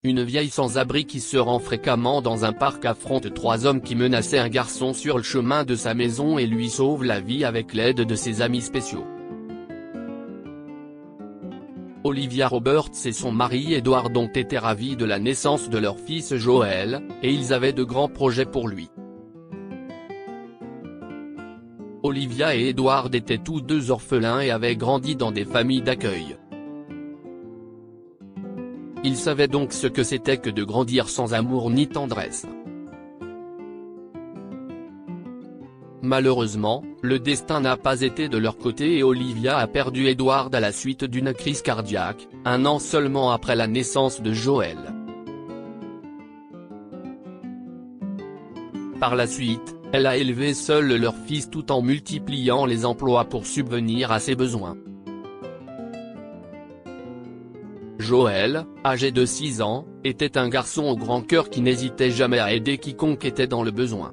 Une vieille sans-abri qui se rend fréquemment dans un parc affronte 3 hommes qui menaçaient un garçon sur le chemin de sa maison et lui sauvent la vie avec l'aide de ses amis spéciaux. Olivia Roberts et son mari Edward ont été ravis de la naissance de leur fils Joel, et ils avaient de grands projets pour lui. Olivia et Edward étaient tous deux orphelins et avaient grandi dans des familles d'accueil. Ils savaient donc ce que c'était que de grandir sans amour ni tendresse. Malheureusement, le destin n'a pas été de leur côté et Olivia a perdu Edward à la suite d'une crise cardiaque, 1 an seulement après la naissance de Joel. Par la suite, elle a élevé seule leur fils tout en multipliant les emplois pour subvenir à ses besoins. Joel, âgé de 6 ans, était un garçon au grand cœur qui n'hésitait jamais à aider quiconque était dans le besoin.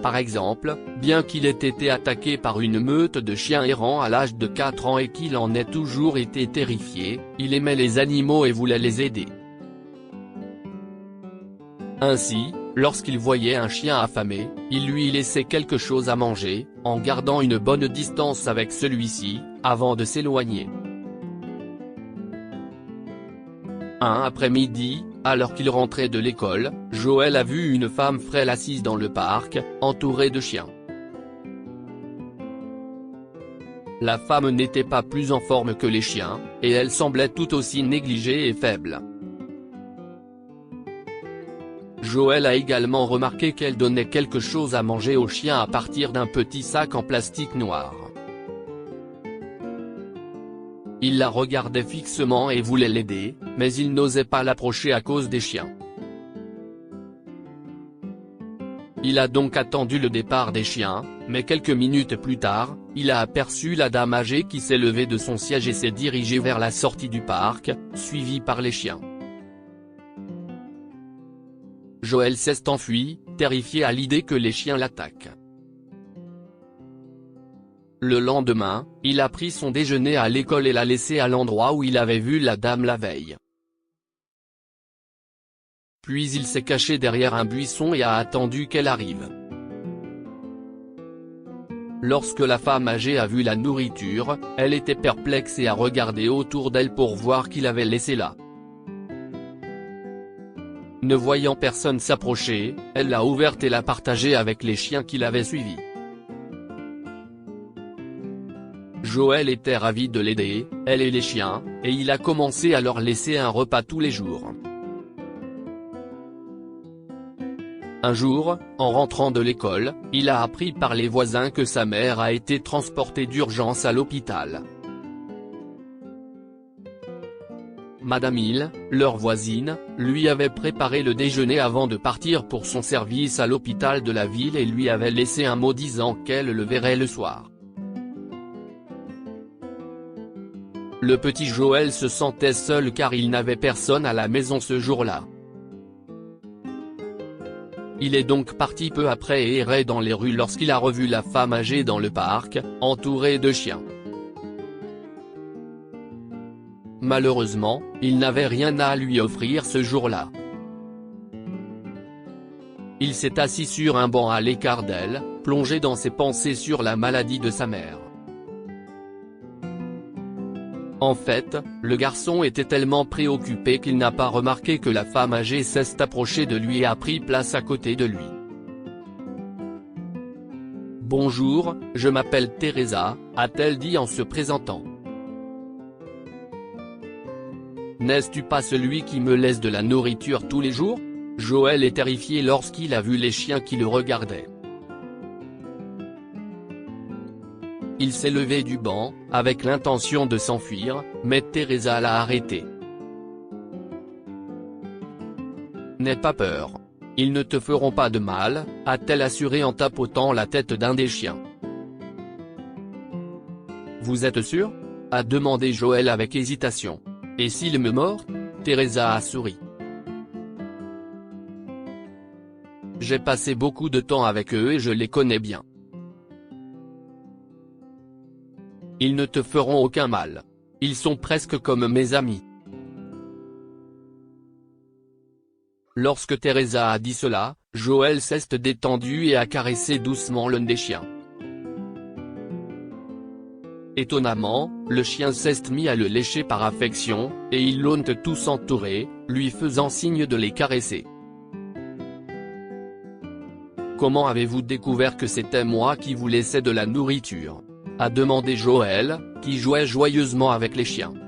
Par exemple, bien qu'il ait été attaqué par une meute de chiens errants à l'âge de 4 ans et qu'il en ait toujours été terrifié, il aimait les animaux et voulait les aider. Ainsi, lorsqu'il voyait un chien affamé, il lui laissait quelque chose à manger, en gardant une bonne distance avec celui-ci, avant de s'éloigner. Un après-midi, alors qu'il rentrait de l'école, Joel a vu une femme frêle assise dans le parc, entourée de chiens. La femme n'était pas plus en forme que les chiens, et elle semblait tout aussi négligée et faible. Joel a également remarqué qu'elle donnait quelque chose à manger aux chiens à partir d'un petit sac en plastique noir. Il la regardait fixement et voulait l'aider, mais il n'osait pas l'approcher à cause des chiens. Il a donc attendu le départ des chiens, mais quelques minutes plus tard, il a aperçu la dame âgée qui s'est levée de son siège et s'est dirigée vers la sortie du parc, suivie par les chiens. Joel s'est enfui, terrifié à l'idée que les chiens l'attaquent. Le lendemain, il a pris son déjeuner à l'école et l'a laissé à l'endroit où il avait vu la dame la veille. Puis il s'est caché derrière un buisson et a attendu qu'elle arrive. Lorsque la femme âgée a vu la nourriture, elle était perplexe et a regardé autour d'elle pour voir qui l'avait laissée là. Ne voyant personne s'approcher, elle l'a ouverte et l'a partagée avec les chiens qui l'avaient suivie. Joel était ravi de l'aider, elle et les chiens, et il a commencé à leur laisser un repas tous les jours. Un jour, en rentrant de l'école, il a appris par les voisins que sa mère a été transportée d'urgence à l'hôpital. Madame Hill, leur voisine, lui avait préparé le déjeuner avant de partir pour son service à l'hôpital de la ville et lui avait laissé un mot disant qu'elle le verrait le soir. Le petit Joel se sentait seul car il n'avait personne à la maison ce jour-là. Il est donc parti peu après et errait dans les rues lorsqu'il a revu la femme âgée dans le parc, entourée de chiens. Malheureusement, il n'avait rien à lui offrir ce jour-là. Il s'est assis sur un banc à l'écart d'elle, plongé dans ses pensées sur la maladie de sa mère. En fait, le garçon était tellement préoccupé qu'il n'a pas remarqué que la femme âgée s'est approchée de lui et a pris place à côté de lui. « Bonjour, je m'appelle Teresa », a-t-elle dit en se présentant. « N'es-tu pas celui qui me laisse de la nourriture tous les jours ?» Joel est terrifié lorsqu'il a vu les chiens qui le regardaient. Il s'est levé du banc, avec l'intention de s'enfuir, mais Teresa l'a arrêté. « N'aie pas peur. Ils ne te feront pas de mal », a-t-elle assuré en tapotant la tête d'un des chiens. « Vous êtes sûr ?» a demandé Joel avec hésitation. « Et s'il me mord ?» Teresa a souri. « J'ai passé beaucoup de temps avec eux et je les connais bien. Ils ne te feront aucun mal. Ils sont presque comme mes amis. » Lorsque Teresa a dit cela, Joël s'est détendu et a caressé doucement l'un des chiens. Étonnamment, le chien s'est mis à le lécher par affection, et ils l'ont tous entouré, lui faisant signe de les caresser. « Comment avez-vous découvert que c'était moi qui vous laissais de la nourriture ?» a demandé Joël, qui jouait joyeusement avec les chiens. «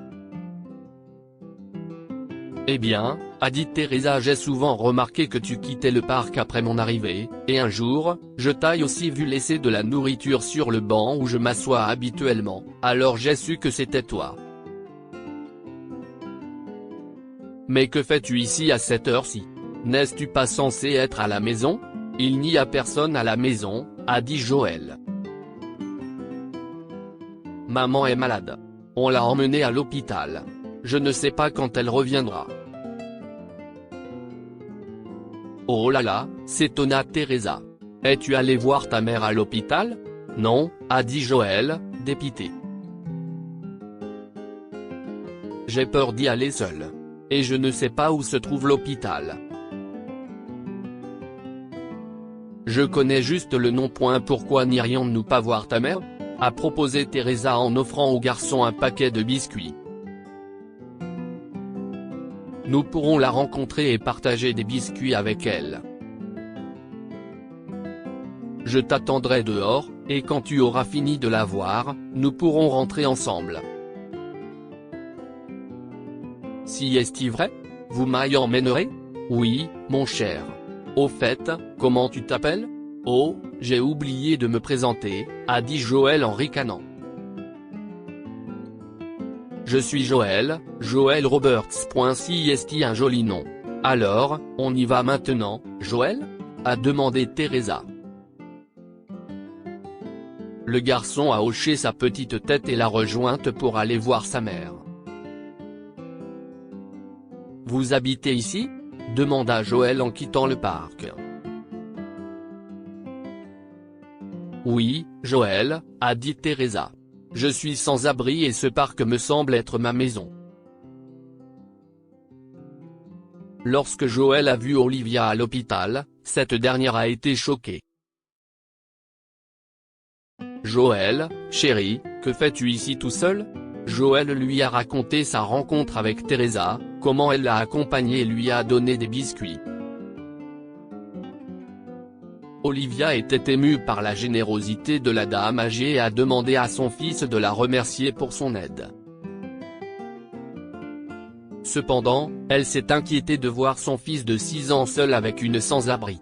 Eh bien, » a dit Teresa, j'ai souvent remarqué que tu quittais le parc après mon arrivée, et un jour, je t'ai aussi vu laisser de la nourriture sur le banc où je m'assois habituellement, alors j'ai su que c'était toi. Mais que fais-tu ici à cette heure-ci? N'es-tu pas censé être à la maison? Il n'y a personne à la maison, a dit Joël. Maman est malade. On l'a emmenée à l'hôpital. Je ne sais pas quand elle reviendra. Oh là là, s'étonna Teresa. Es-tu allé voir ta mère à l'hôpital? Non, a dit Joël, dépité. J'ai peur d'y aller seul. Et je ne sais pas où se trouve l'hôpital. Je connais juste le nom. Pourquoi n'irions-nous pas voir ta mère? A proposé Teresa en offrant au garçon un paquet de biscuits. Nous pourrons la rencontrer et partager des biscuits avec elle. Je t'attendrai dehors, et quand tu auras fini de la voir, nous pourrons rentrer ensemble. Si est-il vrai? Vous m'y emmènerez? Oui, mon cher. Au fait, comment tu t'appelles? Oh, j'ai oublié de me présenter, a dit Joël en ricanant. Je suis Joël, Joël Roberts. Si est un joli nom. Alors, on y va maintenant, Joël? A demandé Teresa. Le garçon a hoché sa petite tête et l'a rejointe pour aller voir sa mère. Vous habitez ici? Demanda Joël en quittant le parc. Oui, Joël, a dit Teresa. Je suis sans abri et ce parc me semble être ma maison. Lorsque Joël a vu Olivia à l'hôpital, cette dernière a été choquée. Joël, chérie, que fais-tu ici tout seul? Joël lui a raconté sa rencontre avec Teresa, comment elle l'a accompagné et lui a donné des biscuits. Olivia était émue par la générosité de la dame âgée et a demandé à son fils de la remercier pour son aide. Cependant, elle s'est inquiétée de voir son fils de 6 ans seul avec une sans-abri.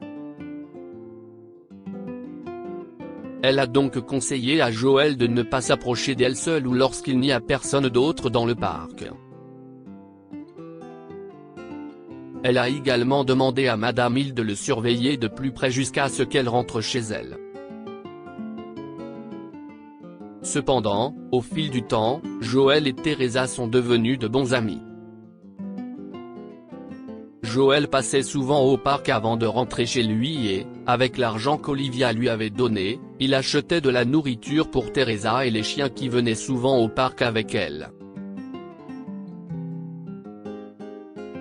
Elle a donc conseillé à Joël de ne pas s'approcher d'elle seule ou lorsqu'il n'y a personne d'autre dans le parc. Elle a également demandé à Madame Hill de le surveiller de plus près jusqu'à ce qu'elle rentre chez elle. Cependant, au fil du temps, Joël et Teresa sont devenus de bons amis. Joël passait souvent au parc avant de rentrer chez lui et, avec l'argent qu'Olivia lui avait donné, il achetait de la nourriture pour Teresa et les chiens qui venaient souvent au parc avec elle.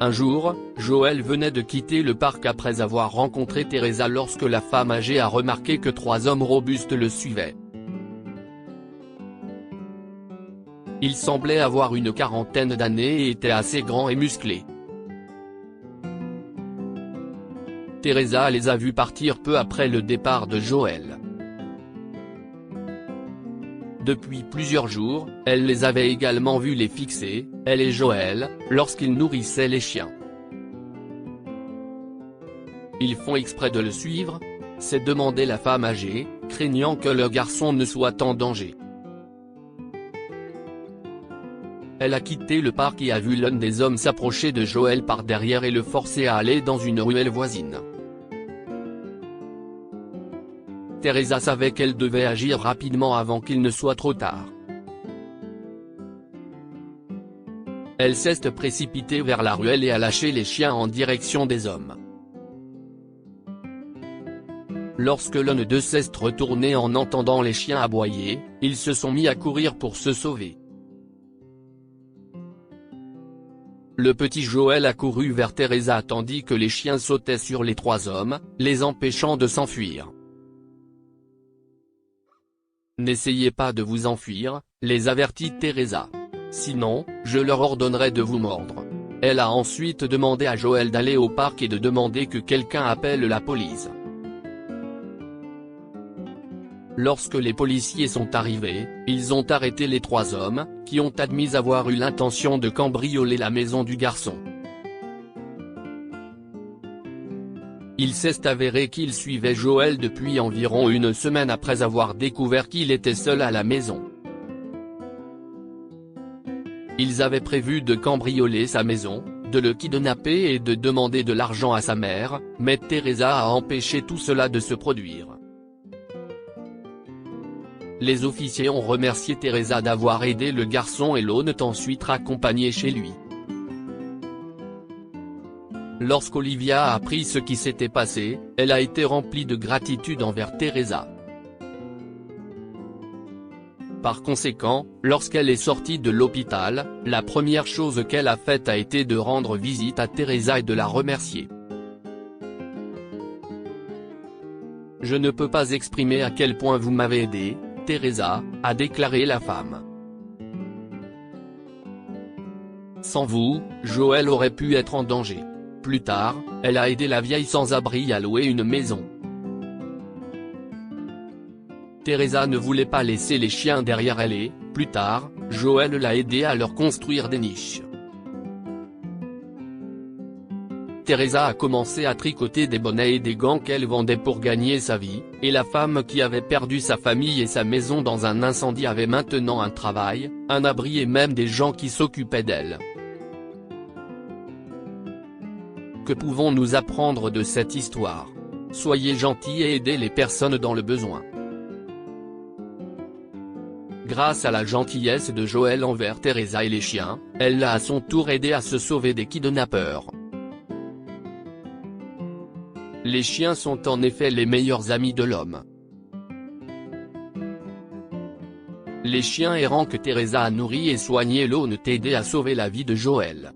Un jour, Joël venait de quitter le parc après avoir rencontré Teresa lorsque la femme âgée a remarqué que 3 hommes robustes le suivaient. Ils semblaient avoir une quarantaine d'années et étaient assez grands et musclés. Teresa les a vus partir peu après le départ de Joël. Depuis plusieurs jours, elle les avait également vus les fixer, elle et Joël, lorsqu'ils nourrissaient les chiens. Ils font exprès de le suivre? S'est demandé la femme âgée, craignant que le garçon ne soit en danger. Elle a quitté le parc et a vu l'un des hommes s'approcher de Joël par derrière et le forcer à aller dans une ruelle voisine. Teresa savait qu'elle devait agir rapidement avant qu'il ne soit trop tard. Elle s'est précipitée vers la ruelle et a lâché les chiens en direction des hommes. Lorsque l'un d'eux s'est retourné en entendant les chiens aboyer, ils se sont mis à courir pour se sauver. Le petit Joël a couru vers Teresa tandis que les chiens sautaient sur les 3 hommes, les empêchant de s'enfuir. « N'essayez pas de vous enfuir », les avertit Teresa. « Sinon, je leur ordonnerai de vous mordre. » Elle a ensuite demandé à Joël d'aller au parc et de demander que quelqu'un appelle la police. Lorsque les policiers sont arrivés, ils ont arrêté les 3 hommes, qui ont admis avoir eu l'intention de cambrioler la maison du garçon. Il s'est avéré qu'ils suivaient Joël depuis environ une semaine après avoir découvert qu'il était seul à la maison. Ils avaient prévu de cambrioler sa maison, de le kidnapper et de demander de l'argent à sa mère, mais Teresa a empêché tout cela de se produire. Les officiers ont remercié Teresa d'avoir aidé le garçon et l'ont ensuite raccompagné chez lui. Lorsqu'Olivia a appris ce qui s'était passé, elle a été remplie de gratitude envers Teresa. Par conséquent, lorsqu'elle est sortie de l'hôpital, la première chose qu'elle a faite a été de rendre visite à Teresa et de la remercier. « Je ne peux pas exprimer à quel point vous m'avez aidé, Teresa », a déclaré la femme. « Sans vous, Joël aurait pu être en danger. » Plus tard, elle a aidé la vieille sans-abri à louer une maison. Teresa ne voulait pas laisser les chiens derrière elle et, plus tard, Joël l'a aidé à leur construire des niches. Teresa a commencé à tricoter des bonnets et des gants qu'elle vendait pour gagner sa vie, et la femme qui avait perdu sa famille et sa maison dans un incendie avait maintenant un travail, un abri et même des gens qui s'occupaient d'elle. Que pouvons-nous apprendre de cette histoire? Soyez gentils et aidez les personnes dans le besoin. Grâce à la gentillesse de Joël envers Teresa et les chiens, elle l'a à son tour aidé à se sauver des kidnappeurs. Les chiens sont en effet les meilleurs amis de l'homme. Les chiens errants que Teresa a nourris et soignés l'ont aidé à sauver la vie de Joël.